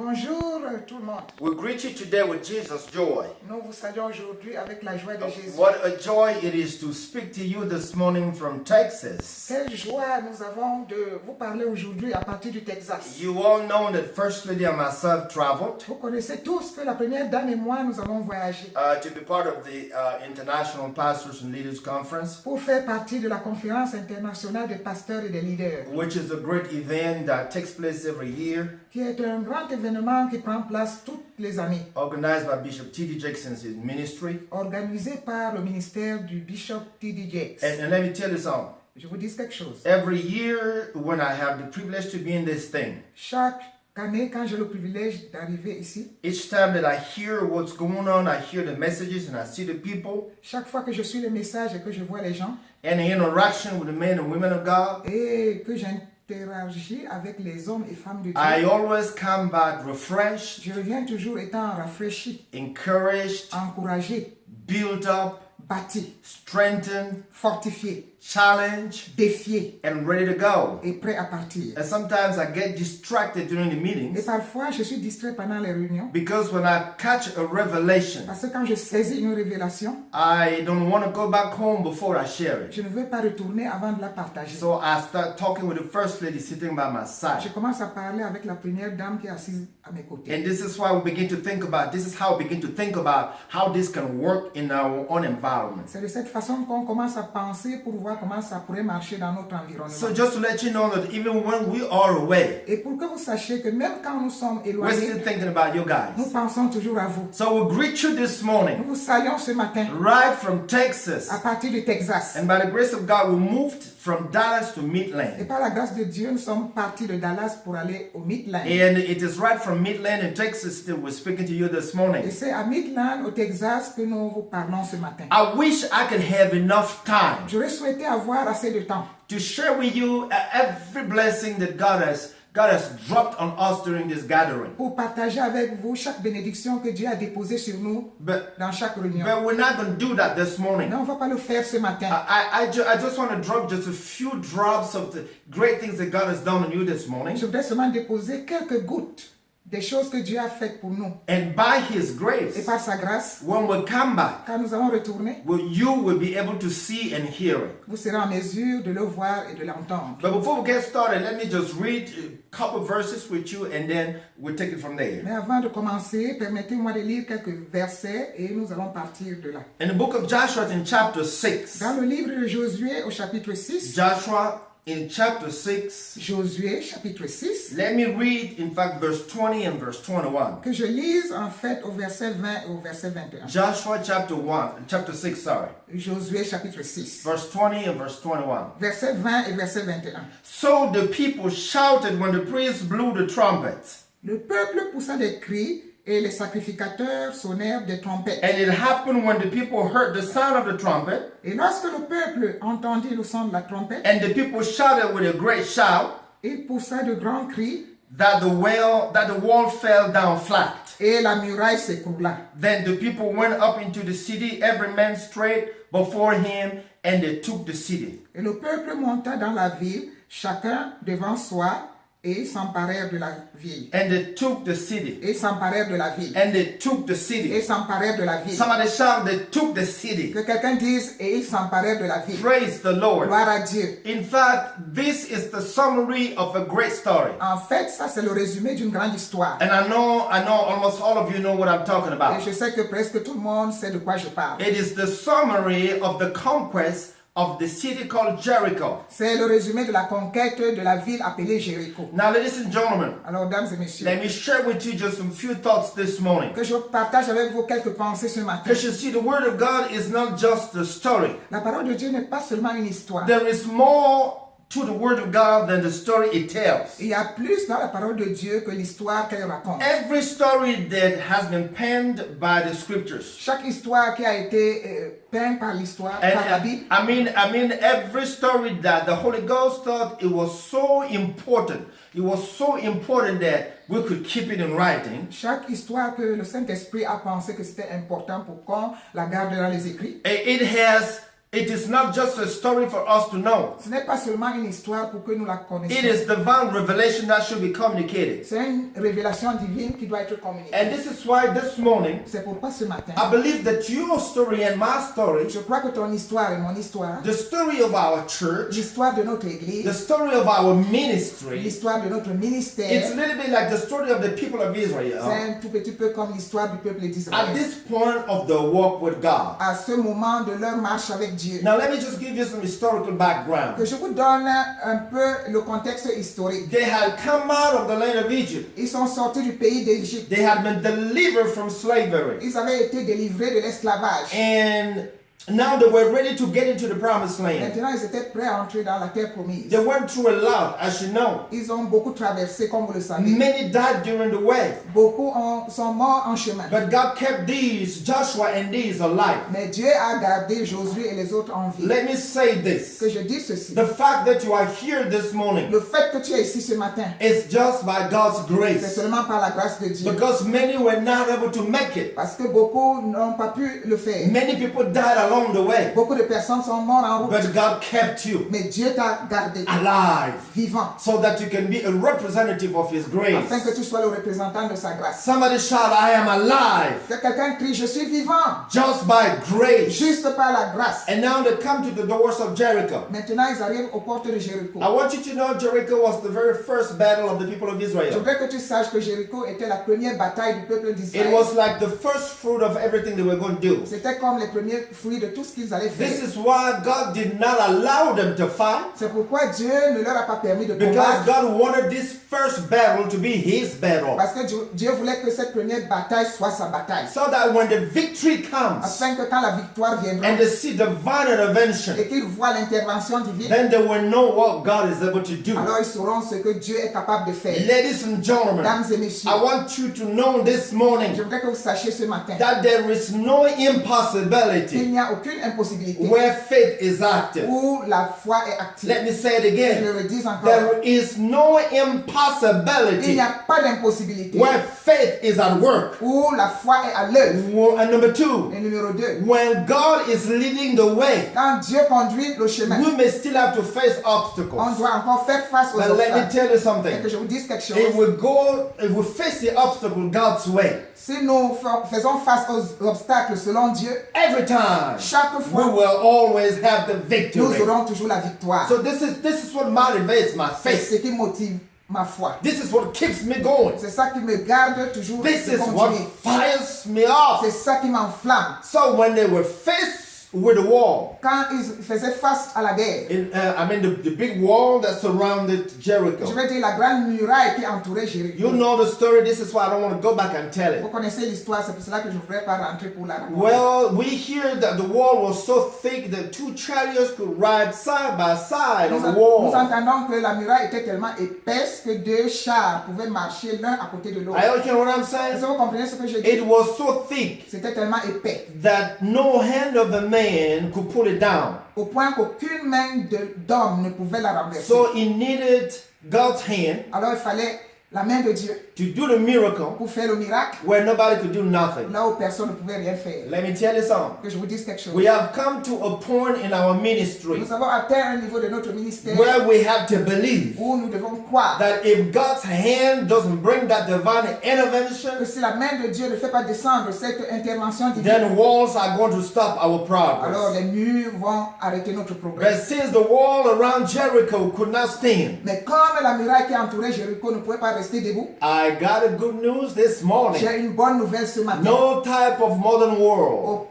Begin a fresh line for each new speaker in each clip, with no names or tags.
Bonjour tout le monde.
We greet you today with Jesus' joy.
Nous vous saluons aujourd'hui avec la joie de Jésus.
What a joy it is to speak to you this morning from Texas.
Quelle joie nous avons de vous parler aujourd'hui à partir du Texas.
You all know that First Lady and myself traveled
Vous connaissez tous que la première dame et moi, nous avons voyagé
to be part of the International Pastors and Leaders Conference,
pour faire partie de la conférence internationale des pasteurs et des leaders,
which is a great event that takes place every year,
qui est un grand événement qui prend place toutes les années,
organized by Bishop T.D. Jackson's ministry.
organisé par le ministère du Bishop T.D. Jakes.
And let me tell you something.
Je vous dis quelque chose.
Every year when I have the privilege to be in this thing,
Chaque année, quand j'ai le privilège d'arriver ici,
each time that I hear what's going on, I hear the messages and I see the people,
chaque fois que je suis les messages et que je vois les gens,
and the interaction with the men and women of God,
et que j'interagis avec les hommes et femmes de Dieu,
I always come back refreshed,
je reviens toujours étant rafraîchi,
encouraged,
encouragé,
built up,
bâti,
strengthened,
fortifié,
challenged,
défié
and ready to go.
et prêt à partir.
And sometimes I get distracted during the
Et
meetings
parfois, je suis distrait pendant les réunions
because when I catch a revelation,
parce que quand je saisis une révélation,
I don't want to go back home before I share it.
je ne veux pas retourner avant de la partager.
So I start talking with the First Lady sitting by my
Je
side.
commence à parler avec la première dame qui est assise à mes côtés.
And this is why we begin to think about, this is how we begin to think about how this can work in our own environment.
C'est de cette façon qu'on commence à penser pour voir comment ça pourrait marcher dans notre environnement.
So just to let you know that even when we are away,
Et pour que vous sachiez que même quand nous sommes
we're
éloignés,
still thinking about you
nous
guys.
pensons toujours à vous.
So we greet you this
Nous
morning,
vous saluons ce matin
right from Texas.
à partir du Texas.
And by the grace of God, we moved from Dallas to
Et
Midland.
par la grâce de Dieu, nous sommes partis de Dallas pour aller au Midland.
And it is right from Midland in Texas that we're speaking to you this
Et
morning.
c'est à Midland, au Texas, que nous vous parlons ce matin.
I wish I could have enough time
J'aurais souhaité avoir assez de temps
to share with you every blessing that God has dropped on us during this gathering.
pour partager avec vous chaque bénédiction que Dieu a déposée sur nous
But
dans chaque réunion.
we're not going to do that this morning.
Mais on ne va pas le faire ce matin.
I just want to drop just a few drops of the great things that God has done on you this morning.
Je voudrais seulement déposer quelques gouttes des choses que Dieu a faites pour nous.
And by His
Et
grace,
par sa grâce,
when we come back,
quand nous allons retourner,
you will be able to see and hear it.
vous serez en mesure de le voir et de l'entendre.
But before we get started, let me just read a couple verses with you and then we'll take it from there.
Mais avant de commencer, permettez-moi de lire quelques versets et nous allons partir de là.
In the book of Joshua in chapter 6,
Dans le livre de Josué au chapitre 6,
Joshua in chapter 6,
Josué chapitre 6,
let me read in fact verse 20 and verse 21.
que je lise en fait au verset 20 et au verset 21.
Joshua chapter 6, sorry,
Josué chapitre 6,
verse 20 and verse 21.
verset 20 et verset 21.
So the people shouted when the priests blew the trumpets.
Le peuple poussa des cris et les sacrificateurs sonnèrent des trompettes.
And it happened when the people heard the sound of the trumpet,
Et lorsque le peuple entendit le son de la trompette,
and the people shouted with a great shout,
il poussa de grands cris
that the wall fell down flat.
et la muraille s'écroula.
Then the people went up into the city, every man straight before him, and they took the city.
Et le peuple monta dans la ville, chacun devant soi, et s'emparèrent de la ville.
And they took the city.
Et s'emparèrent de la ville.
And they took the
Et
city.
s'emparèrent de la ville.
Somebody shout, they took the city.
Que quelqu'un dise, et ils s'emparèrent de la ville.
Praise the Lord.
Gloire à Dieu.
In fact, this is the summary of a great story.
En fait, ça c'est le résumé d'une grande histoire.
And I know almost all of you know what I'm talking
Et
about.
je sais que presque tout le monde sait de quoi je parle.
It is the summary of the conquest of the city called Jericho.
C'est le résumé de la conquête de la ville appelée Jéricho.
Now, ladies and gentlemen,
Alors, dames et messieurs,
let me share with you just some few thoughts this morning.
que je partage avec vous quelques pensées ce matin.
Because you see, the Word of God is not just a story.
La parole de Dieu n'est pas seulement une histoire.
There is more to the Word of God than the story it tells.
Il y a plus dans la parole de Dieu que l'histoire qu'elle raconte.
Every story that has been penned by the Scriptures.
Chaque histoire qui a été peinte par l'histoire, par la Bible,
I mean, every story that the Holy Ghost thought it was so important. It was so important that we could keep it in writing.
chaque histoire que le Saint-Esprit a pensé que c'était important pour qu'on la garde dans les écrits,
It has It is not just a story for us to know.
Ce n'est pas seulement une histoire pour que nous la
It
connaissions.
is divine revelation that should be communicated.
C'est une révélation divine qui doit être
And
communiquée.
this is why this morning,
C'est pourquoi ce matin,
I believe that your story and my story,
je crois que ton histoire et mon histoire,
the story of our church,
l'histoire de notre
the
église,
story of our ministry,
l'histoire de notre
it's
ministère,
a little bit like the story of the people of
c'est
Israel
un tout petit peu comme l'histoire du peuple
at
d'Israël.
this point of the walk with God.
À ce moment de leur marche avec Dieu.
Now, let me just give you some historical
Que
background.
je vous donne un peu le contexte historique.
They had come out of the land of Egypt.
Ils sont sortis du pays d'Égypte.
They had been delivered from slavery.
Ils avaient été délivrés de l'esclavage.
And now they were ready to get into the promised land.
Maintenant, ils étaient prêts à entrer dans la terre promise.
They went through a lot, as you know.
Ils ont beaucoup traversé, comme vous le savez.
Many died during the way.
Beaucoup sont morts en chemin.
But God kept these, Joshua and these, alive.
Mais Dieu a gardé Josué et les autres en vie.
Let me say this.
Que je dis ceci.
The fact that you are here this morning
Le fait que tu es ici ce matin,
is just by God's
c'est
grace.
seulement par la grâce de Dieu.
Because many were not able to make it.
Parce que beaucoup n'ont pas pu le faire.
Many people died along the way.
Beaucoup de personnes sont mortes en route.
But God kept you
Mais Dieu t'a gardé
alive
vivant.
so that you can be a representative of His grace.
Afin que tu sois le représentant de sa grâce.
Somebody shout, I am alive
Que quelqu'un crie, je suis vivant.
just by grace.
Juste par la grâce.
And now they come to the doors of Jericho.
Maintenant, ils arrivent aux portes de Jéricho.
I want you to know Jericho was the very first battle of the people of
Je
Israel.
voudrais que tu saches que Jéricho était la première bataille du peuple
It
d'Israël.
was like the first fruit of everything they were going to do.
C'était comme les premiers fruits de tout ce qu'ils allaient faire.
This is why God did not allow them to fight,
C'est pourquoi Dieu ne leur a pas permis de
because
combattre.
God wanted this first battle to be His battle.
Parce que Dieu voulait que cette première bataille soit sa bataille.
So that when the victory comes
Afin que quand la victoire viendra
and they see divine intervention,
et qu'ils voient l'intervention divine,
then they will know what God is able to do.
alors ils sauront ce que Dieu est capable de faire.
Ladies and gentlemen,
Dames et messieurs,
I want you to know this morning
je voudrais que vous sachiez ce matin
that there is no
qu'il
impossibility
n'y a aucune impossibilité
where faith is active.
où la foi est active.
Let me say it
Je
again.
le redis encore.
There is no
Il
impossibility
n'y a pas d'impossibilité
where faith is at work.
où la foi est à l'œuvre.
And number two,
Et numéro 2,
when God is leading the way,
quand Dieu conduit le chemin,
we may still have to face
on
obstacles.
doit encore faire face aux
But let me
obstacles.
tell you
Et
something.
que je vous dise quelque chose.
If we face the obstacle God's way,
Si nous faisons face aux obstacles selon Dieu,
every time
chaque
we
fois,
will always have the
nous
victory.
aurons toujours la victoire.
So this is what motivates my
C'est
faith.
ce qui motive ma foi.
This is what keeps me going.
C'est ça qui me garde toujours
This
de
is what
continuer.
fires me up.
C'est ça qui m'enflamme.
So when they were faced with the wall,
Quand ils faisaient face à la guerre,
the big wall that surrounded
je
Jericho.
vais dire la grande muraille qui entourait Jéricho.
You know the story. This is why I don't want to go back and tell
Vous
it.
connaissez l'histoire, c'est pour cela que je ne voudrais pas rentrer pour la raconter.
Well, we hear that the wall was so thick that two chariots could ride side by side on the
Nous
wall.
entendons que la muraille était tellement épaisse que deux chars pouvaient marcher l'un à côté de l'autre.
I don't know what I'm
Est-ce
saying.
que vous comprenez ce que je
It
dis?
was so thick
C'était tellement épais,
that no hand of a man could pull it down.
au point qu'aucune main d'homme ne pouvait la renverser.
So it needed God's hand
Alors il fallait la main de Dieu
to do the miracle
pour faire le miracle,
where nobody could do nothing.
là où personne ne pouvait rien faire.
Let me tell you something.
Que je vous dise quelque chose.
We have come to a point in our ministry
Nous avons atteint un niveau de notre ministère
where we have to believe
où nous devons croire
that if God's hand doesn't bring that divine
que
intervention,
si la main de Dieu ne fait pas descendre cette intervention divine,
then walls are going to stop our
alors
progress.
les murs vont arrêter notre progrès.
But since the wall around Jericho could not stand,
Mais comme la muraille qui entourait Jéricho ne pouvait pas rester debout,
I got a good news this morning.
j'ai une bonne nouvelle ce matin.
No type of modern world,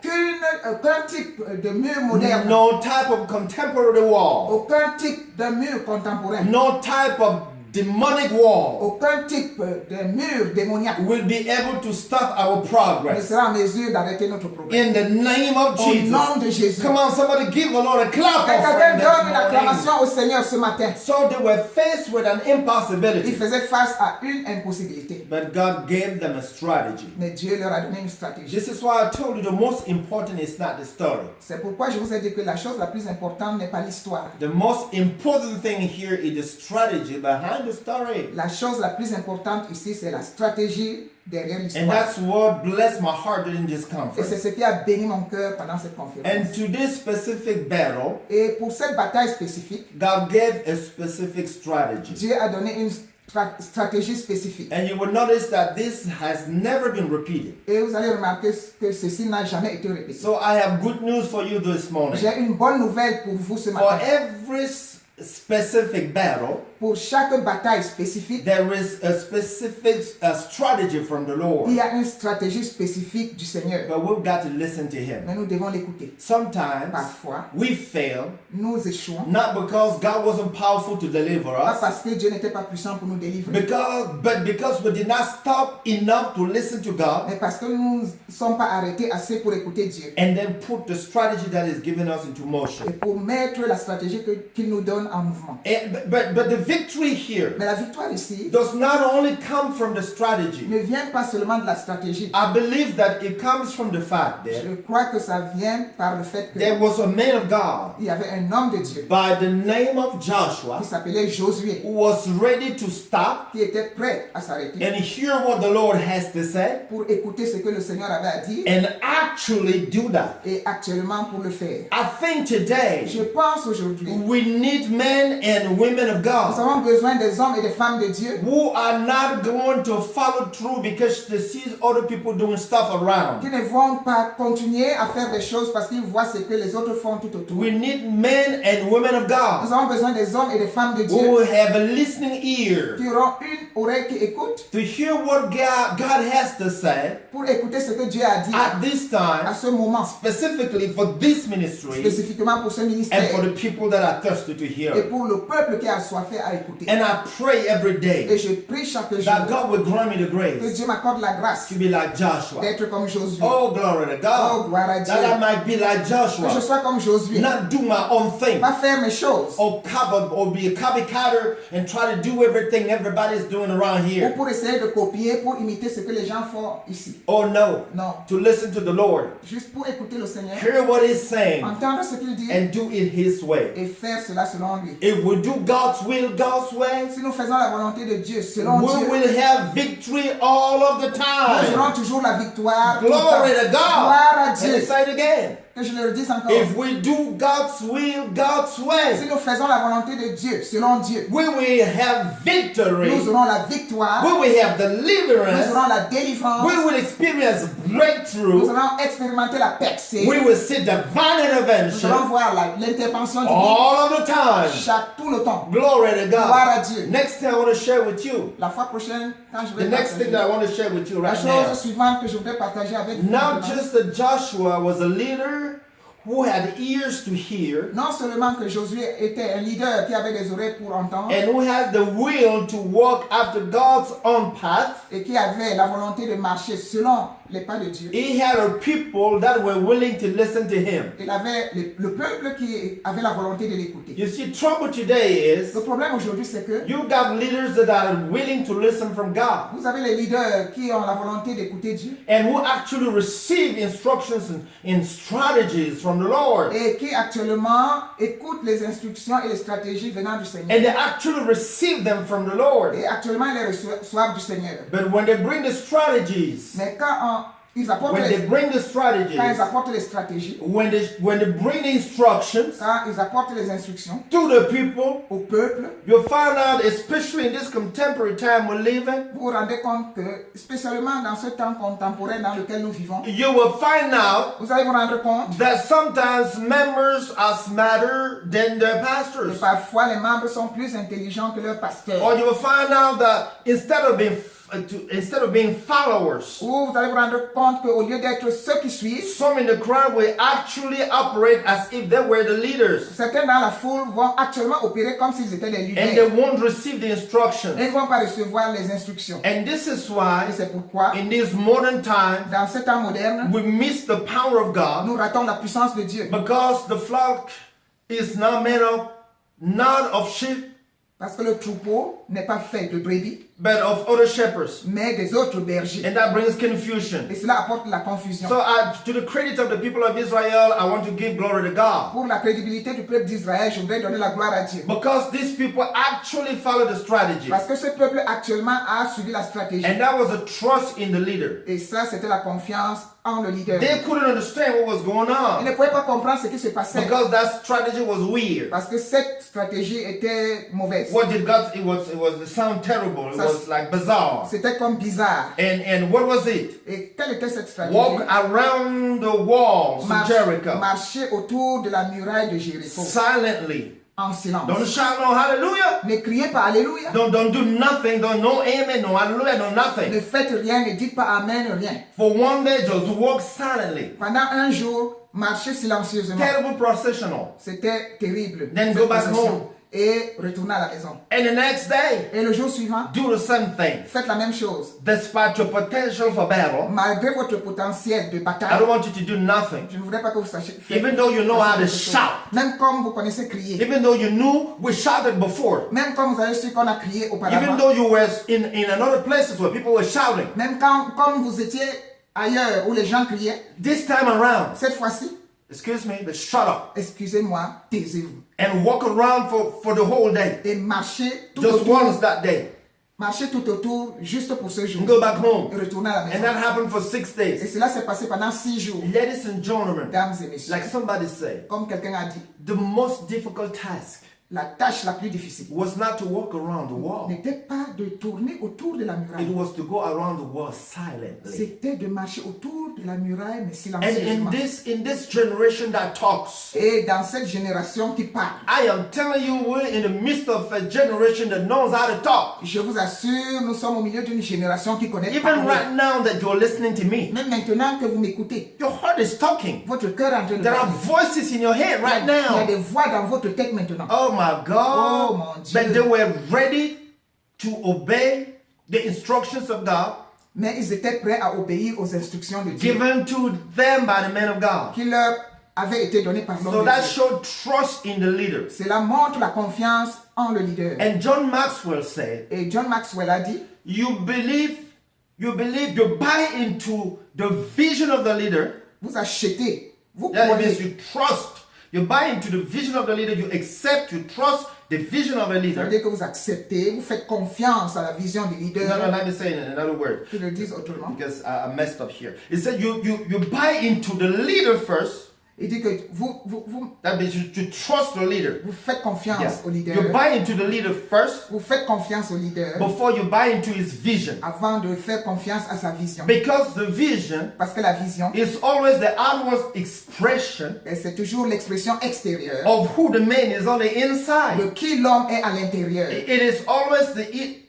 Aucun type de mur moderne,
no type of contemporary wall,
aucun type de mur contemporain,
no type of demonic wall
aucun type de mur démoniaque
will be able to stop our
ne
progress.
sera en mesure d'arrêter notre progrès.
In the name of
Au
Jesus.
nom de Jésus.
Come on, somebody give the Lord a clap
Que quelqu'un
offering this
donne une
morning.
acclamation au Seigneur ce matin.
So they were faced with an
Il
impossibility,
faisait face à une impossibilité.
but God gave them a strategy.
Mais Dieu leur a donné une stratégie.
This is why I told you the most important is not the story.
C'est pourquoi je vous ai dit que la chose la plus importante n'est pas l'histoire.
The most important thing here is the strategy behind behind the story.
La chose la plus importante ici, c'est la stratégie derrière
And
l'histoire.
that's what blessed my heart during this
Et c'est
conference.
ce qui a béni mon cœur pendant cette conférence.
And to this specific battle,
Et pour cette bataille spécifique,
God gave a specific strategy.
Dieu a donné une stratégie spécifique.
And you will notice that this has never been repeated.
Et vous allez remarquer que ceci n'a jamais été répété.
So I have good news for you this morning.
J'ai une bonne nouvelle pour vous ce
For
matin.
every specific battle,
Pour chaque bataille spécifique,
there is a specific strategy from the
il
Lord.
y a une stratégie spécifique du Seigneur.
But we've got to listen to Him.
Mais nous devons l'écouter.
Sometimes
Parfois,
we fail,
nous échouons.
not because God wasn't powerful to deliver
Pas
us,
parce que Dieu n'était pas puissant pour nous délivrer,
but because we did not stop enough to listen to God
mais parce que nous ne sommes pas arrêtés assez pour écouter Dieu.
and then put the strategy that is given us into
Et
motion.
pour mettre la stratégie qu'il nous donne en mouvement.
But the victory here
Mais la victoire ici
does not only come from the strategy.
ne vient pas seulement de la stratégie.
I believe that it comes from the fact that
Je crois que ça vient par le fait
there
qu'il
was a man of God
y avait un homme de Dieu
by the name of Joshua
qui s'appelait Josué,
who was ready to stop
qui était prêt à s'arrêter
and hear what the Lord has to say
pour écouter ce que le Seigneur avait à dire
and actually do that.
et actuellement pour le faire.
I think today
Je pense aujourd'hui,
we need men and women of
nous
God
avons besoin des hommes et des femmes de Dieu
who are not going to follow through because they see other people doing stuff around.
qui ne vont pas continuer à faire des choses parce qu'ils voient ce que les autres font tout autour.
We need men and women of
Nous
God
avons besoin des hommes et des femmes de Dieu
who have a listening ear
qui auront une oreille qui écoute
to hear what God has to say
pour écouter ce que Dieu a dit
at this
à
time,
ce moment,
specifically for this ministry
spécifiquement pour ce
and
ministère
for the people that are thirsty to
et
hear.
pour le peuple qui a assoiffé à écouter.
And I pray every
Et
day
je prie chaque jour
that God will grant me the
que
grace
Dieu m'accorde la grâce
to be like Joshua.
d'être comme Josué.
Oh, glory to
Oh,
God.
gloire à Dieu.
That I might be like
Que je
Joshua,
sois comme Josué.
not do my own thing.
Pas faire mes choses.
Or be a copycatter and try to do everything everybody's doing around
Ou
here.
pour essayer de copier, pour imiter ce que les gens font ici.
Oh no.
Non.
To listen to the Lord,
Juste pour écouter le Seigneur,
hear what He's saying,
entendre ce qu'il dit
and do it His way.
et faire cela selon lui.
If we do God's will God's way,
Si nous faisons la volonté de Dieu selon
we
Dieu,
will have victory all of the
nous aurons
time.
toujours la victoire. tout le temps.
Glory to
Gloire à
God.
Dieu.
Let me say it again.
Que je le dise encore.
If we do God's will God's
Si
way,
nous faisons la volonté de Dieu selon Dieu,
we will have victory.
nous aurons la victoire.
We will have
Nous
deliverance.
aurons la délivrance.
We will experience
Nous
breakthrough.
allons expérimenter la percée.
We will see divine
Nous allons
intervention
voir l'intervention divine
all of the time.
tout le temps.
Glory to
Gloire à
God.
Dieu.
Next thing I want to share with you,
La fois prochaine, quand je
the
vais
next thing
partager,
that I want to share with you
la
right
chose
now,
suivante que je voudrais partager avec vous,
not
maintenant,
just that Joshua was a leader who had ears to hear
non seulement que Josué était un leader qui avait des oreilles pour entendre
and who had the will to walk after God's own path,
et qui avait la volonté de marcher selon les pas de Dieu.
he had a people that were willing to listen to him.
Il avait le peuple qui avait la volonté de l'écouter.
You see, trouble today is
Le problème aujourd'hui, c'est que
you got leaders that are willing to listen from God
vous avez les leaders qui ont la volonté d'écouter Dieu
and who actually receive instructions and strategies from the Lord.
et qui actuellement écoutent les instructions et les stratégies venant du Seigneur.
And they actually receive them from the Lord.
Et actuellement, ils les reçoivent du Seigneur.
But when they bring the strategies,
Mais quand ils apportent
when they bring the
quand ils
strategies,
apportent les stratégies,
when they bring the instructions
quand ils apportent les instructions
to the people,
au peuple,
you'll find out, especially in this contemporary time we're living,
vous vous rendez compte que, spécialement dans ce temps contemporain dans lequel nous vivons,
you will find out
vous allez vous rendre compte
that sometimes members are smarter than their
que
pastors.
parfois les membres sont plus intelligents que leurs pasteurs.
Or you will find out that instead of being followers,
Ou vous allez vous rendre compte qu'au lieu d'être ceux qui suivent,
some in the crowd will actually operate as if they were the leaders,
certains dans la foule vont actuellement opérer comme s'ils étaient les
and they
leaders.
won't receive the
Ils
instructions.
ne vont pas recevoir les instructions.
And this is
Et
why
c'est pourquoi,
in these modern times
dans ce temps moderne,
we miss the power of God
nous ratons la puissance de Dieu.
because the flock is not made up not of sheep
Parce que le troupeau n'est pas fait de brebis,
but of other shepherds.
mais des autres bergers.
And that brings confusion.
Et cela apporte la confusion.
So to the credit of the people of Israel, I want to give glory to God.
Pour la crédibilité du peuple d'Israël, je voudrais donner la gloire à Dieu.
Because these people actually follow the strategy.
Parce que ce peuple actuellement a suivi la stratégie.
And that was a trust in the leader.
Et ça, c'était la confiance en le leader.
They couldn't understand what was going
Ils ne
on
pouvaient pas comprendre ce qui se passait.
because that strategy was weird.
Parce que cette stratégie était mauvaise.
What did God? It sound terrible. It was like bizarre.
C'était comme bizarre.
And what was it?
Et quelle était cette stratégie?
Walk around the walls of Jericho
Marcher autour de la muraille de Jéricho
silently.
en silence.
Don't shout no hallelujah.
Ne criez pas Alléluia.
Don't do nothing. Don't no amen, no hallelujah, no
Ne
nothing.
faites rien, ne dites pas Amen, rien.
For one day, just walk silently.
Pendant un jour, marchez silencieusement.
Terrible processional.
C'était terrible.
Then
cette
go back
procession.
home.
Et retournez à la maison.
And the next day,
Et le jour suivant,
do the same thing.
faites la même chose.
Despite your potential for battle,
Malgré votre potentiel de
I
bataille,
don't want you to do nothing.
je ne voudrais pas que vous sachiez.
Even though you know how to
quelque chose.
shout.
Même comme vous connaissez crier.
Even though you knew we shouted before.
Même comme vous avez su qu'on a crié
Even
auparavant.
though you were in another places where people were shouting.
Même quand comme vous étiez ailleurs où les gens criaient.
This time around,
Cette fois-ci,
excuse me, but shut up.
excusez-moi, taisez-vous.
And walk around for the whole day.
Et marchez tout
Just
autour.
once that day.
Marchez tout autour juste pour ce jour.
And go back home.
Et retournez à la
And
maison.
that happened for 6
Et
days.
cela s'est passé pendant 6 jours.
Ladies and gentlemen,
Mesdames et messieurs,
like somebody said,
comme quelqu'un a dit,
the most difficult task
la tâche la plus difficile
was not to walk around the wall.
n'était pas de tourner autour de la
It
muraille.
was to go around the wall silently.
C'était de marcher autour de la muraille, mais
And
silencieusement.
in this generation that talks,
Et dans cette génération qui parle,
I am telling you, we're in the midst of a generation that knows how to talk.
je vous assure, nous sommes au milieu d'une génération qui connaît
Even
parler.
right now that you're listening to me,
Même maintenant que vous m'écoutez,
your heart is talking.
votre cœur est en train de
There are
parler.
voices in your head right
Il y a
now.
des voix dans votre tête maintenant.
Oh my God.
Oh, mon Dieu.
But they were ready to obey the instructions of God
Mais ils étaient prêts à obéir aux instructions de Dieu
given to them by the man of God.
qui leur avaient été données par l'homme
So
de
that
Dieu.
showed trust in the leader.
Cela montre la confiance en le leader.
And John Maxwell said,
Et John Maxwell a dit,
you buy into the vision of the leader.
vous achetez, vous
That means
croyez.
you trust. You buy into the vision of the leader. You accept, you trust the vision of a
Ça
leader.
veut dire que vous acceptez, vous faites confiance à la vision du
No,
leader.
let me say it in another word.
Je le dis autrement.
Because I messed up here. It said you buy into the leader first.
Il dit que vous
That means you trust the leader.
faites confiance
Yes.
au leader.
You buy into the leader first
Vous faites confiance au leader
before you buy into his vision.
avant de faire confiance à sa vision.
Because the vision
Parce que la vision,
is always the outward expression
c'est toujours l'expression extérieure
of who the man is on the
de
inside.
qui l'homme est à l'intérieur.
It is always the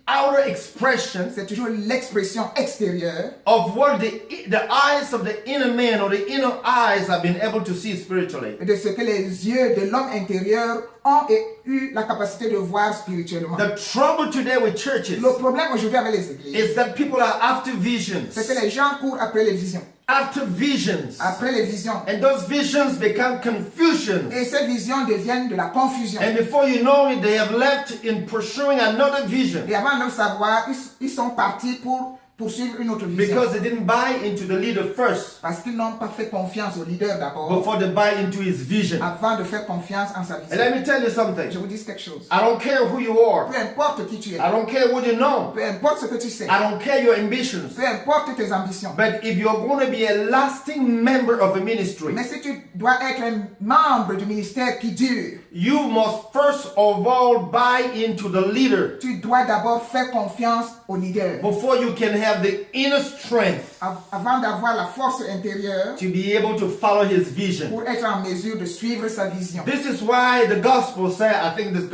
outer expression
C'est toujours l'expression extérieure
of what the eyes of the inner man or the inner eyes have been able to see spiritually.
de ce que les yeux de l'homme intérieur ont eu la capacité de voir spirituellement.
The trouble today with churches
Le problème aujourd'hui avec les églises,
is that people are after visions,
c'est que les gens courent après les visions.
after visions,
Après les visions.
and those visions become confusions.
Et ces visions deviennent de la confusion.
And before you know it, they have left in pursuing another vision
Et avant de le savoir, ils sont partis pour poursuivre une autre vision.
because they didn't buy into the leader first
Parce qu'ils n'ont pas fait confiance au leader d'abord,
before they buy into his vision.
avant de faire confiance en sa
And
vision.
let me tell you something.
Je vous dis quelque chose.
I don't care who you are.
Peu importe qui tu es,
I don't care what you know.
peu importe ce que tu sais,
I don't care your ambitions.
peu importe tes ambitions.
But if you're going to be a lasting member of a ministry,
Mais si tu dois être un membre du ministère qui dure,
you must first of all buy into the leader
tu dois d'abord faire confiance au leader
before you can have the inner strength
avant d'avoir la force intérieure
to be able to follow his vision.
pour être en mesure de suivre sa vision.
This is why the gospel says, I think the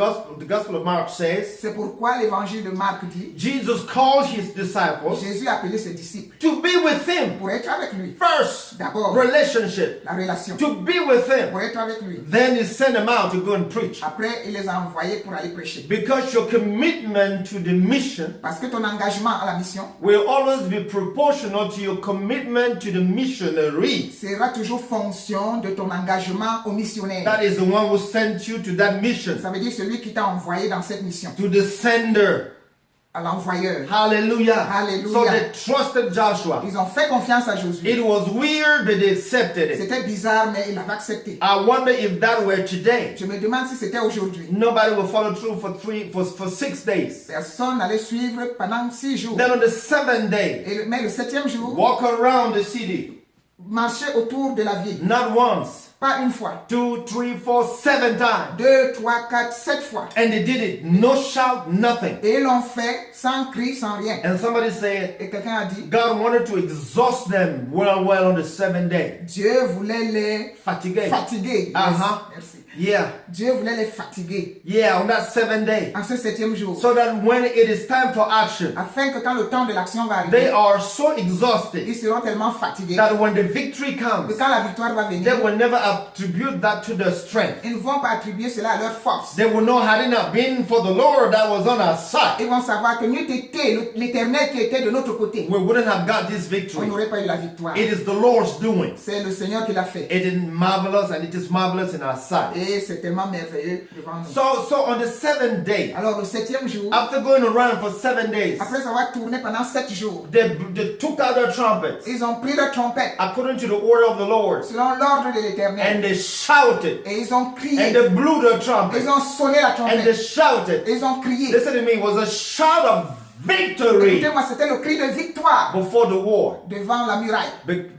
gospel of Mark says,
C'est pourquoi l'évangile de Marc dit,
Jesus called his disciples
Jésus a appelé ses disciples
to be with him
pour être avec lui.
first.
D'abord,
Relationship.
la relation,
To be with him.
pour être avec lui.
Then he sent them out to go and preach.
Après, il les a envoyés pour aller prêcher.
Because your commitment to the mission
Parce que ton engagement à la mission
will always be proportional to your commitment to the missionary.
sera toujours fonction de ton engagement au missionnaire.
That is the one who sent you to that mission.
Ça veut dire celui qui t'a envoyé dans cette mission.
To the sender.
à l'envoyeur.
Hallelujah.
Hallelujah.
So they trusted Joshua.
Ils ont fait confiance à Josué.
It was weird, but they accepted it.
C'était bizarre, mais ils l'avaient accepté.
I wonder if that were today.
Je me demande si c'était aujourd'hui.
Nobody will follow through for 6 days.
Personne n'allait suivre pendant 6 jours.
Then on the 7th day,
Mais le 7e jour,
walk around the city.
marcher autour de la ville.
Not once,
Pas une fois.
2, 3, 4, 7 times.
2, 3, 4, 7 fois.
And they did it. No shout, nothing.
Et ils l'ont fait sans cri, sans rien.
And somebody said,
Et quelqu'un a dit,
God wanted to exhaust them well on the 7th day.
Dieu voulait les
Fatigué.
fatiguer.
Uh-huh.
Merci.
Yeah.
Dieu voulait les fatiguer
Yeah, on that 7th day.
en ce 7e jour.
So that when it is time for action,
Afin que quand le temps de l'action va
they
arriver,
are so exhausted
ils seront tellement fatigués
that when the victory
que
comes,
quand la victoire va
they
venir,
will never attribute that to their strength.
ils ne vont pas attribuer cela à leur force.
They will know had it not been for the Lord that was on our side,
Ils vont savoir que n'eût été l'Éternel qui était de notre côté,
we wouldn't have got this
on
victory.
n'aurait pas eu la victoire.
It is the Lord's doing.
C'est le Seigneur qui l'a fait.
It is marvelous and it is marvelous in our sight.
Et c'est tellement merveilleux devant nous.
So on the 7th day,
Alors le 7e jour,
after going around for 7 days,
après avoir tourné pendant 7 jours,
they took out their trumpets
ils ont pris leur trompette
according to the order of the Lord,
selon l'ordre de l'Éternel.
and they shouted,
Et ils ont
and
crié.
they blew their trumpets,
Ils ont sonné la
and they
trompette.
shouted.
Ils ont crié.
Listen to me, it was a shout of victory
Écoutez-moi, c'était le cri de victoire
before the war.
devant la muraille,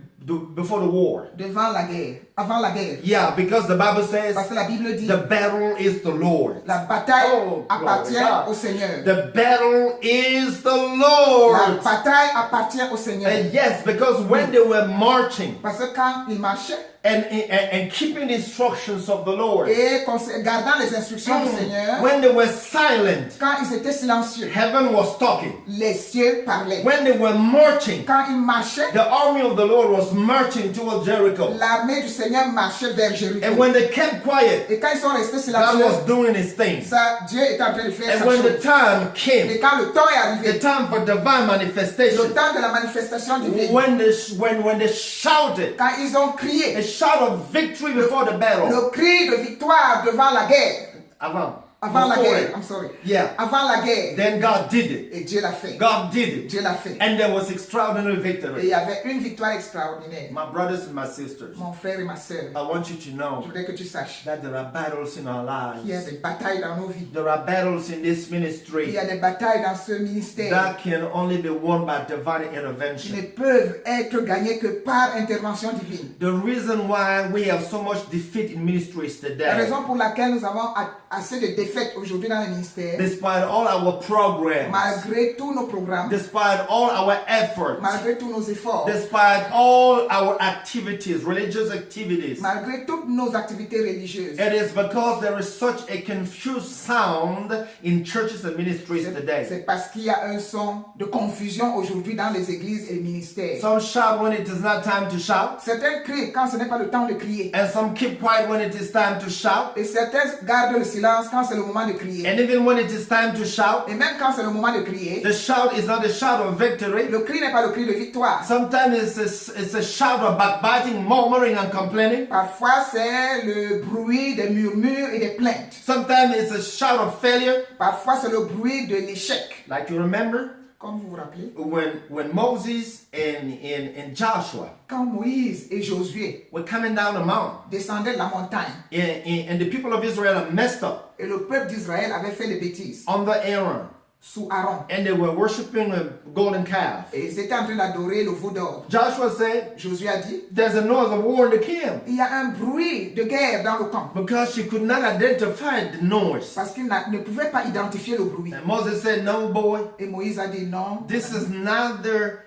Before the war.
devant la guerre, avant la guerre.
Yeah, because the Bible says
Parce que la Bible dit,
the battle is the Lord.
la bataille
Oh,
appartient
glory God.
au Seigneur.
The battle is the
La
Lord.
bataille appartient au Seigneur.
And yes, because when they were marching
Parce que quand ils marchaient
and keeping the instructions of the Lord,
et gardant les instructions du Seigneur,
when they were silent,
quand ils étaient silencieux,
heaven was talking.
les cieux parlaient.
When they were marching,
Quand ils marchaient,
the army of the Lord was marching towards Jericho.
l'armée du Seigneur marchait vers Jéricho.
And when they kept quiet,
Et quand ils sont restés
God
silencieux,
was doing his thing.
ça, Dieu était en train de faire
And
sa
when the
chose.
time came,
Et quand le temps est
the
arrivé,
time for divine
le
manifestation,
temps de la manifestation divine,
when they shouted,
quand ils ont crié,
a shout of victory before the battle.
le cri de victoire devant la guerre, avant la
Before
guerre,
it.
I'm sorry,
Yeah.
avant la guerre,
Then God did it.
et Dieu l'a fait.
God did it.
Dieu l'a fait.
And there was extraordinary
Et il
victory.
y avait une victoire extraordinaire.
My brothers and my sisters,
Mon frère et ma soeur,
I want you to
je
know
voudrais que tu saches
that there are battles in our
qu'il y a
lives.
des batailles dans nos vies.
There are battles in this
Il
ministry
y a des batailles dans ce ministère
that can only be won by divine
qui ne
intervention.
peuvent être gagnées que par intervention divine.
The reason why we have so much defeat in ministries
La
today,
raison pour laquelle nous avons assez de défaites aujourd'hui dans le ministère,
despite all our programs,
malgré tous nos programmes,
despite all our efforts,
malgré tous nos efforts,
despite all our activities, religious activities,
malgré toutes nos activités religieuses,
it is because there is such a confused sound in churches and ministries today.
c'est parce qu'il y a un son de confusion aujourd'hui dans les églises et les ministères.
Some shout when it is not time to shout,
Certains crient quand ce n'est pas le temps de crier.
and some keep quiet when it is time to shout,
Et certains gardent le silence quand c'est le moment de crier.
and even when it is time to shout,
Et même quand c'est le moment de crier,
the shout is not a shout of victory.
le cri n'est pas le cri de victoire.
Sometimes it's a shout of backbiting, murmuring, and complaining.
Parfois, c'est le bruit des murmures et des plaintes.
Sometimes it's a shout of failure.
Parfois, c'est le bruit de l'échec.
Like you remember
Comme vous vous rappelez,
when Moses and Joshua
quand Moïse et Josué
were coming down the mountain,
descendaient de la montagne
and the people of Israel are messed up
et le peuple d'Israël avait fait des bêtises
under Aaron,
sous Aaron
and they were worshiping a golden calf.
et ils étaient en train d'adorer le veau d'or.
Joshua said,
Josué a dit,
there's a noise of war in the camp,
il y a un bruit de guerre dans le camp
because she could not identify the noise.
parce qu'il ne pouvait pas identifier le bruit.
And Moses said, no, boy,
Et Moïse a dit non,
this is neither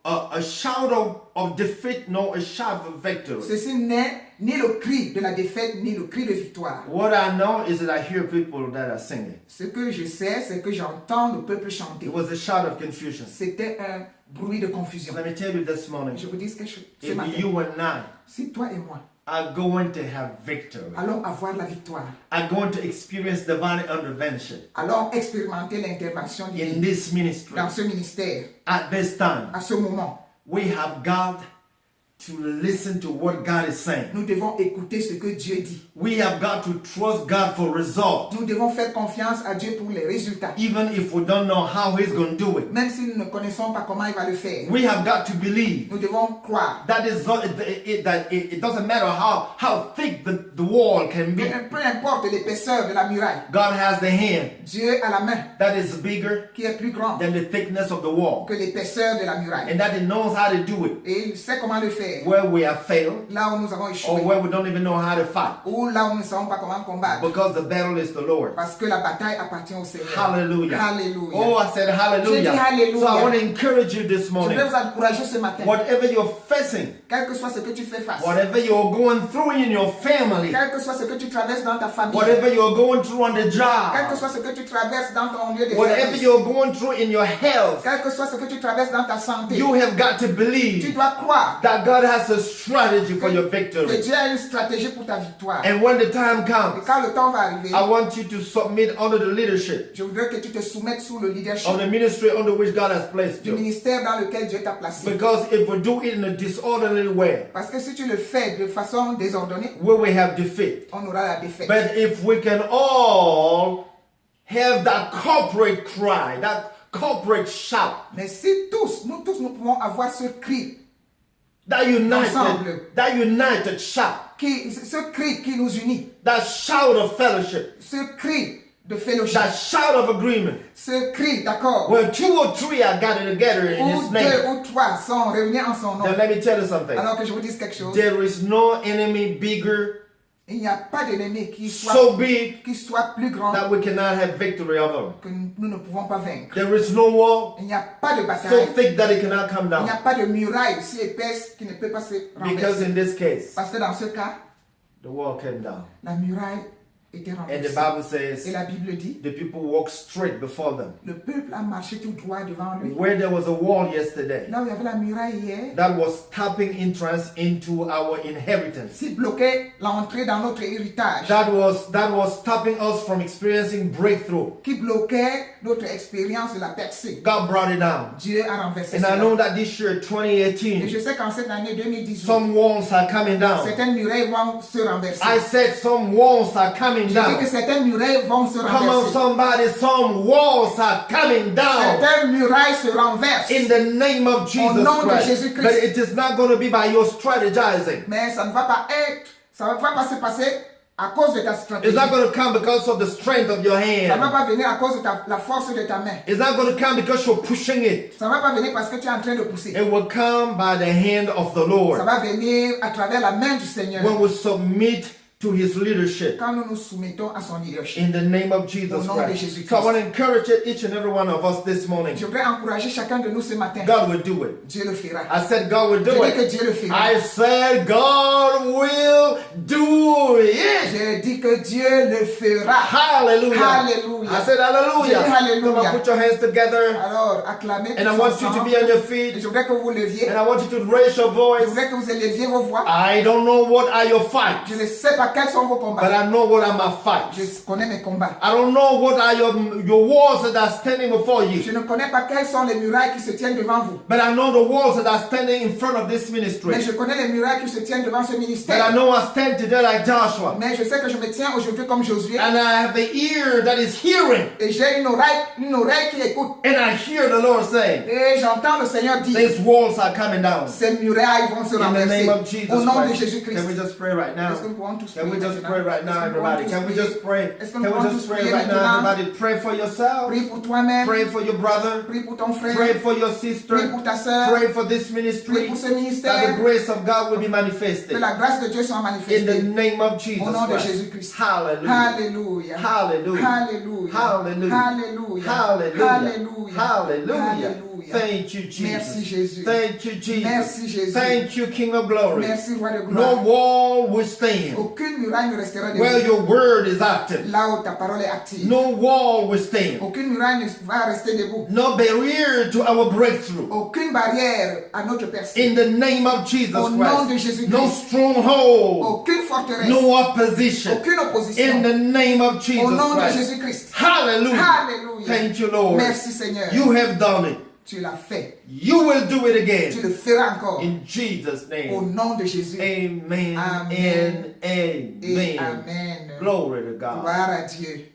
a shout of defeat nor a shout of victory.
ceci n'est ni le cri de la défaite ni le cri de victoire.
What I know is that I hear people that are singing.
Ce que je sais, c'est que j'entends le peuple chanter.
It was a shout of confusion.
C'était un bruit de confusion.
Let me tell you this morning,
Je vous dis quelque chose. Ce
if
matin,
you and I
si toi et moi
are going to have victory,
allons avoir la victoire,
are going to experience divine intervention
allons expérimenter l'intervention
in
divine
this ministry,
dans ce ministère,
at this time,
à ce moment,
we have got to listen to what God is saying.
Nous devons écouter ce que Dieu dit.
We have got to trust God for results,
Nous devons faire confiance à Dieu pour les résultats.
even if we don't know how He's going to do it.
Même si nous ne connaissons pas comment il va le faire.
We have got to believe
Nous devons croire.
that it doesn't matter how thick the wall can be.
Peu importe l'épaisseur de la muraille,
God has the hand
Dieu a la main
that is bigger
qui est plus grande
than the thickness of the wall,
que l'épaisseur de la muraille.
and that He knows how to do it
Et il sait comment le faire.
where we have failed
Là où nous avons
or
échoué.
where we don't even know how to fight,
Ou là où nous ne savons pas comment combattre.
because the battle is the Lord.
Parce que la bataille appartient au Seigneur.
Hallelujah.
Alléluia.
Oh, I said hallelujah.
J'ai dit hallelujah.
So I want to encourage you this
Je
morning.
vais vous encourager ce matin.
Whatever you're facing,
Quel que soit ce que tu fais face.
whatever you're going through in your family,
Quel que soit ce que tu traverses dans ta famille.
whatever you're going through on the
Quel que
job,
soit ce que tu traverses dans ton lieu de
whatever
service.
you're going through in your health,
Quel que soit ce que tu traverses dans ta santé.
you have got to
Tu
believe
dois croire
that God has a strategy for your
que
victory.
Dieu a une stratégie pour ta victoire.
And when the time
Et
comes,
quand le temps va arriver,
I want you to submit under the leadership
je voudrais que tu te soumettes sous le leadership
of the ministry under which God has placed
du
you.
ministère dans lequel Dieu t'a placé.
Because if we do it in a disorderly way,
Parce que si tu le fais de façon désordonnée,
we will have defeat.
on aura la défaite.
But if we can all have that corporate cry, that corporate shout,
Mais si nous tous, nous pouvons avoir ce cri, Ensemble.
that united shout,
ce cri qui nous unit,
that shout of fellowship,
ce cri de fellowship,
that shout of agreement,
ce cri d'accord,
where 2 or 3 are gathered together in
où
His
2
name,
ou 3 sont réunis en son nom.
then let me tell you something.
Alors que je vous dise quelque chose,
There is no enemy bigger,
il n'y a pas d'ennemi qui
so big,
soit plus grand
that we cannot have victory over.
que nous ne pouvons pas vaincre.
There is no wall
Il n'y a pas de
so
bataille,
thick that it cannot come
il n'y a
down.
pas de muraille si épaisse qui ne peut pas se
Because
renverser.
in this case,
Parce que dans ce cas,
the wall came down.
la muraille était
And the
renversée.
Bible
Et
says
la Bible dit,
the people walked straight before them.
le peuple a marché tout droit devant lui.
Where there was a wall yesterday
Là où il y avait la muraille hier,
that was stopping entrance into our inheritance.
qui bloquait l'entrée dans notre héritage,
That was stopping us from experiencing breakthrough.
qui bloquait notre expérience de la percée.
God brought it down.
Dieu a renversé
And I
cela.
know that this year,
Et
2018,
je sais qu'en cette année 2018,
some walls are coming down.
certaines murailles vont se renverser.
I said some walls are coming
Je dis
down.
que certaines murailles vont se
Come on,
renverser.
somebody, some walls are coming down.
Certaines murailles se renversent.
In the name of Jesus
nom de
Christ.
Jésus-Christ.
But it is not going to be by your strategizing.
Mais ça ne va pas être, ça ne va pas se passer à cause de ta stratégie.
It's not going to come because of the strength of your
Ça ne va
hand.
pas venir à cause de la force de ta main.
It's not going to come because you're pushing it.
Ça ne va pas venir parce que tu es en train de pousser.
It will come by the hand of the
Ça
Lord
va venir à travers la main du Seigneur.
when we submit to His leadership.
Quand nous nous soumettons à son leadership.
In the name of Jesus
Au nom de
Christ.
Jésus-Christ.
So I want to encourage each and every one of us this morning.
Je voudrais encourager chacun de nous ce matin.
God will do it.
Dieu le fera.
I said God will
Je
do
dis que
it.
Dieu le fera.
I said God will do it.
Je dis que Dieu le fera.
Hallelujah.
Hallelujah.
I said hallelujah.
Je dis hallelujah.
Come on, put your hands together.
Alors, acclamez
And I
tous
want you to
ensemble.
be on your
Et
feet.
je voudrais que vous leviez.
And I want you to raise your
Je
voice.
voudrais que vous éleviez vos voix.
I don't know what are your fights,
Je ne sais pas quels sont vos
but
combats.
I know what are my fights.
Je connais mes combats.
I don't know what are your walls that are standing before
Je
you,
ne connais pas quelles sont les murailles qui se tiennent devant vous.
but I know the walls that are standing in front of this
Mais
ministry.
je connais les murailles qui se tiennent devant ce
But I
ministère.
know I stand today like Joshua,
Mais je sais que je me tiens aujourd'hui comme Josué.
and I have the ear that is hearing,
Et j'ai une oreille qui écoute.
and I hear the Lord saying,
Et j'entends le Seigneur dire,
these walls are coming down.
ces murailles vont se
In the
renverser.
name of Jesus
Au nom de
Christ.
Jésus-Christ.
Can we just pray right now?
Est-ce que nous pouvons tous
Can we
prier
just
maintenant?
pray right now,
Est-ce que nous pouvons
everybody?
tous
Can we
prier?
just pray?
Est-ce que
Can
nous
we
pouvons
just
tous
pray
prier
right now,
maintenant?
everybody? Pray for yourself.
Prie pour toi-même.
Pray for your brother.
Prie pour ton frère.
Pray for your
Prie
sister.
pour ta sœur.
Pray for this
Prie
ministry.
pour ce
That
ministère.
the grace of God will be
Que
manifested.
la grâce de Dieu soit
In the
manifestée.
name of Jesus
Au nom de
Christ.
Jésus-Christ.
Hallelujah.
Alléluia.
Hallelujah.
Alléluia.
Hallelujah.
Alléluia.
Hallelujah.
Alléluia.
Hallelujah.
Alléluia.
Thank you, Jesus.
Merci, Jésus.
Thank you, Jesus.
Merci, Jésus.
Thank you, King of Glory.
Merci, Roi de
No
gloire.
wall will stand
Aucune muraille ne restera
where
debout.
your word is active.
Là où ta parole est active.
No wall will stand.
Aucune muraille ne va rester debout.
No barrier to our breakthrough.
Aucune barrière à notre percée.
In the name of Jesus
Au nom de
Christ.
Jésus-Christ.
No stronghold.
Aucune forteresse.
No opposition.
Aucune
In
opposition.
the name of
Au
Jesus
nom de
Christ.
Jésus-Christ.
Hallelujah.
Alléluia.
Thank you, Lord.
Merci Seigneur.
You have done it.
Tu l'as fait.
You will do it
Tu
again.
le feras encore.
In Jesus'
Au
name.
nom de Jésus.
Amen
Amen.
and
Et
amen.
amen.
Glory to God.
Gloire à Dieu.